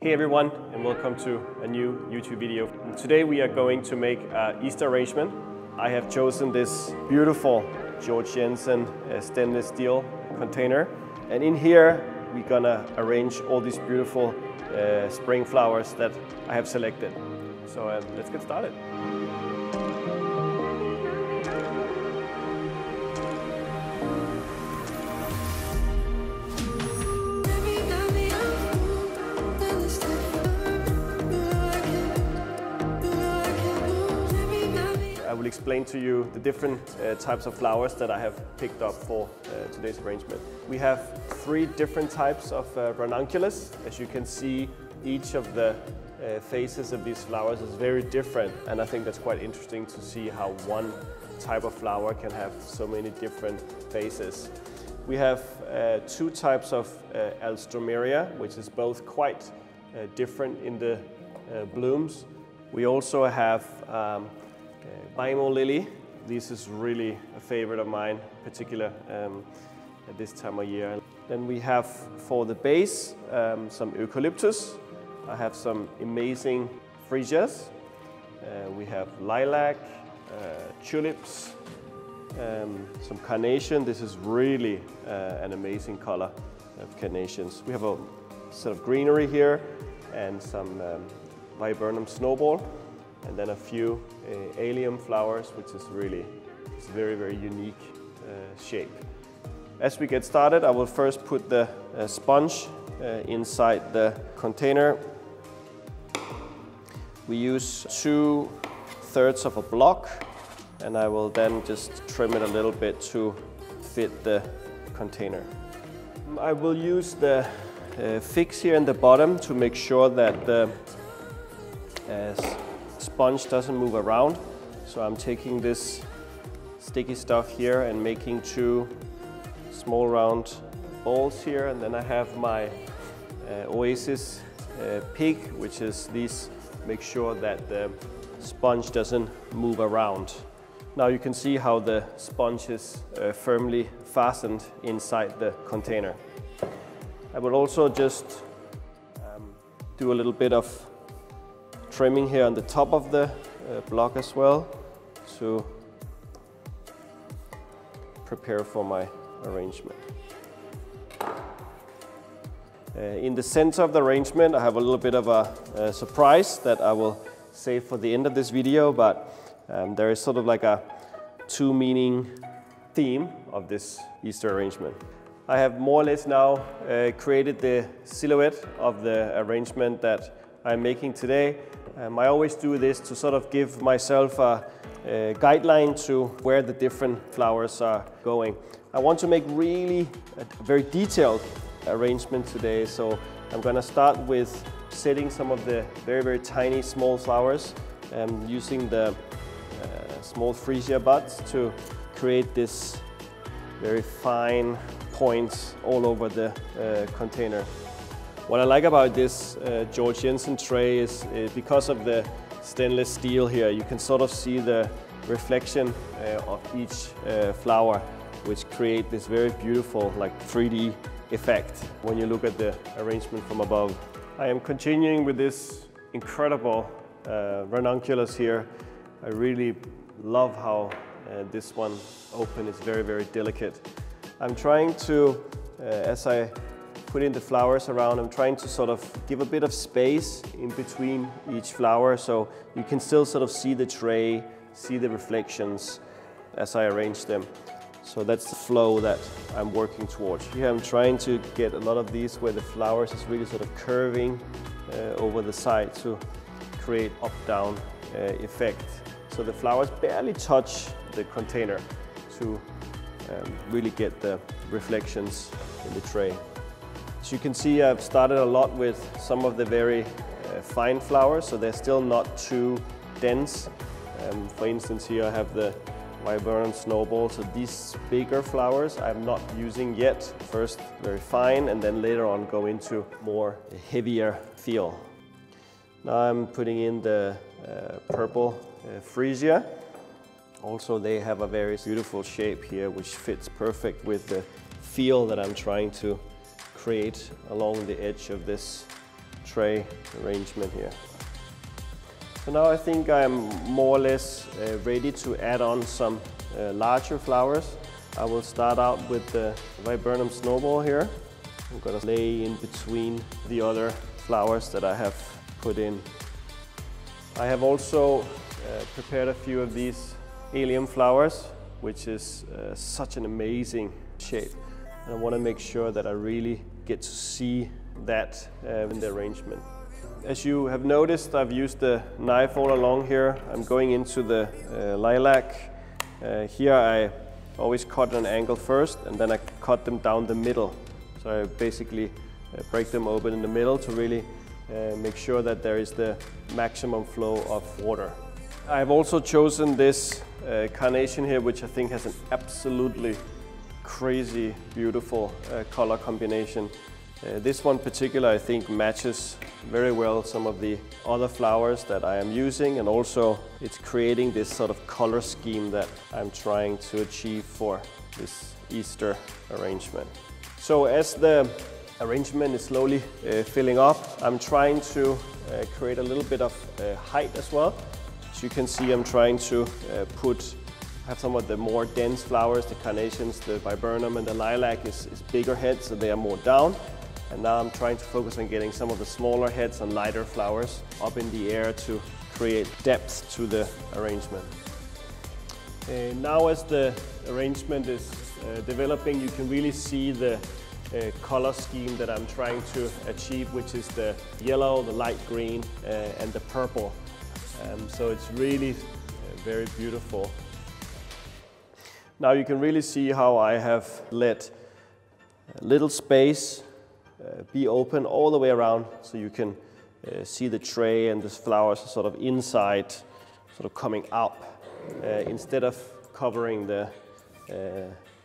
Hey everyone, and welcome to a new YouTube video. Today we are going to make an Easter arrangement. I have chosen this beautiful Georg Jensen stainless steel container, and in here we're gonna arrange all these beautiful spring flowers that I have selected. So let's get started. I will explain to you the different types of flowers that I have picked up for today's arrangement. We have 3 different types of ranunculus. As you can see, each of the faces of these flowers is very different, and I think that's quite interesting to see how one type of flower can have so many different faces. We have 2 types of alstroemeria, which is both quite different in the blooms. We also have Bimo lily. This is really a favorite of mine, particularly at this time of year. Then we have for the base some eucalyptus. I have some amazing freesias. We have lilac, tulips, some carnation. This is really an amazing color of carnations. We have a sort of greenery here and some Viburnum snowball, and then a few allium flowers, which is really very, very unique shape. As we get started, I will first put the sponge inside the container. We use 2/3 of a block, and I will then just trim it a little bit to fit the container. I will use the fix here in the bottom to make sure that the sponge doesn't move around. So I'm taking this sticky stuff here and making 2 small round balls here, and then I have my Oasis pig, which is these, make sure that the sponge doesn't move around. Now you can see how the sponge is firmly fastened inside the container. I will also just do a little bit of trimming here on the top of the block as well to prepare for my arrangement. In the center of the arrangement, I have a little bit of a surprise that I will save for the end of this video, but there is sort of like a 2-meaning theme of this Easter arrangement. I have more or less now created the silhouette of the arrangement that I'm making today. I always do this to sort of give myself a guideline to where the different flowers are going. I want to make really a very detailed arrangement today, so I'm going to start with setting some of the very, very tiny small flowers using the small freesia buds to create this very fine points all over the container. What I like about this Georg Jensen tray is because of the stainless steel here, you can sort of see the reflection of each flower, which create this very beautiful like 3D effect when you look at the arrangement from above. I am continuing with this incredible ranunculus here. I really love how this one open is very, very delicate. I'm trying to, as I put in the flowers around, I'm trying to sort of give a bit of space in between each flower, so you can still sort of see the tray, see the reflections as I arrange them. So that's the flow that I'm working towards. Here I'm trying to get a lot of these where the flowers is really sort of curving over the side to create up-down effect. So the flowers barely touch the container to really get the reflections in the tray. As you can see, I've started a lot with some of the very fine flowers, so they're still not too dense. For instance, here I have the Viburnum snowball, so these bigger flowers I'm not using yet. First very fine, and then later on go into more heavier feel. Now I'm putting in the purple freesia. Also, they have a very beautiful shape here, which fits perfect with the feel that I'm trying to create along the edge of this tray arrangement here. So now I think I'm more or less ready to add on some larger flowers. I will start out with the Viburnum snowball here. I'm going to lay in between the other flowers that I have put in. I have also prepared a few of these allium flowers, which is such an amazing shape. And I want to make sure that I really get to see that in the arrangement. As you have noticed, I've used the knife all along here. I'm going into the lilac. Here I always cut an angle first, and then I cut them down the middle. So I basically break them open in the middle to really make sure that there is the maximum flow of water. I've also chosen this carnation here, which I think has an absolutely crazy beautiful color combination. This one particular I think matches very well some of the other flowers that I am using, and also it's creating this sort of color scheme that I'm trying to achieve for this Easter arrangement. So as the arrangement is slowly filling up, I'm trying to create a little bit of height as well. As you can see, I'm trying to have some of the more dense flowers, the carnations, the viburnum and the lilac is bigger heads, so they are more down. And now I'm trying to focus on getting some of the smaller heads and lighter flowers up in the air to create depth to the arrangement. Now as the arrangement is developing, you can really see the color scheme that I'm trying to achieve, which is the yellow, the light green and the purple. So it's really very beautiful. Now you can really see how I have let a little space be open all the way around, so you can see the tray and the flowers are sort of inside, sort of coming up, instead of covering the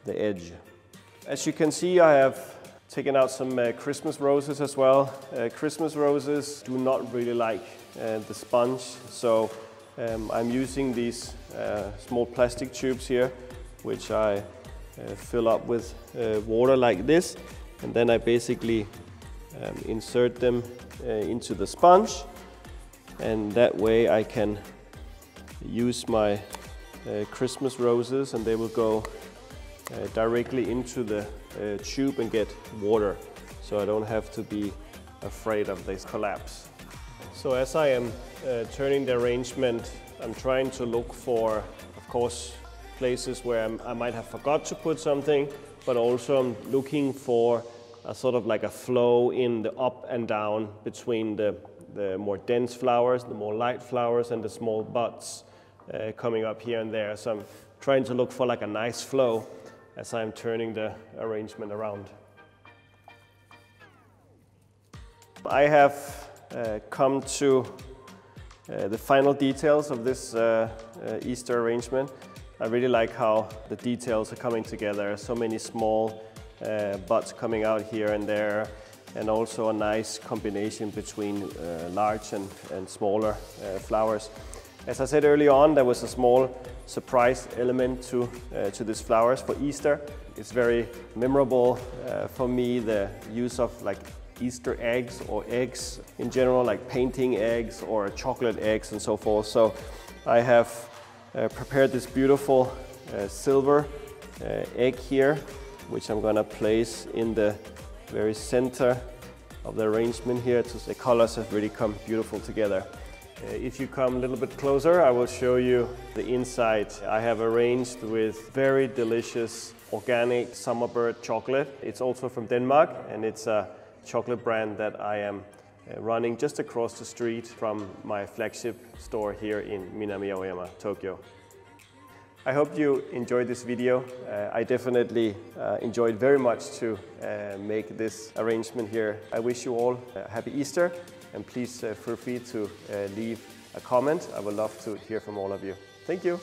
edge. As you can see, I have taken out some Christmas roses as well. Christmas roses do not really like the sponge, so I'm using these small plastic tubes here, which I fill up with water like this. And then I basically insert them into the sponge, and that way I can use my Christmas roses and they will go directly into the tube and get water, so I don't have to be afraid of this collapse. So as I am turning the arrangement, I'm trying to look for, of course, places where I might have forgot to put something, but also I'm looking for a sort of like a flow in the up and down between the more dense flowers, the more light flowers, and the small buds coming up here and there. So I'm trying to look for like a nice flow as I'm turning the arrangement around. I have come to the final details of this Easter arrangement. I really like how the details are coming together. So many small buds coming out here and there, and also a nice combination between large and smaller flowers. As I said early on, there was a small surprise element to these flowers for Easter. It's very memorable for me, the use of like Easter eggs or eggs in general, like painting eggs or chocolate eggs and so forth. So I have prepared this beautiful silver egg here, which I'm going to place in the very center of the arrangement here. The colors have really come beautiful together. If you come a little bit closer, I will show you the inside. I have arranged with very delicious organic Summerbird chocolate. It's also from Denmark, and it's a chocolate brand that I am running just across the street from my flagship store here in Minami-Aoyama, Tokyo. I hope you enjoyed this video. I definitely enjoyed very much to make this arrangement here. I wish you all a happy Easter, and please feel free to leave a comment. I would love to hear from all of you. Thank you.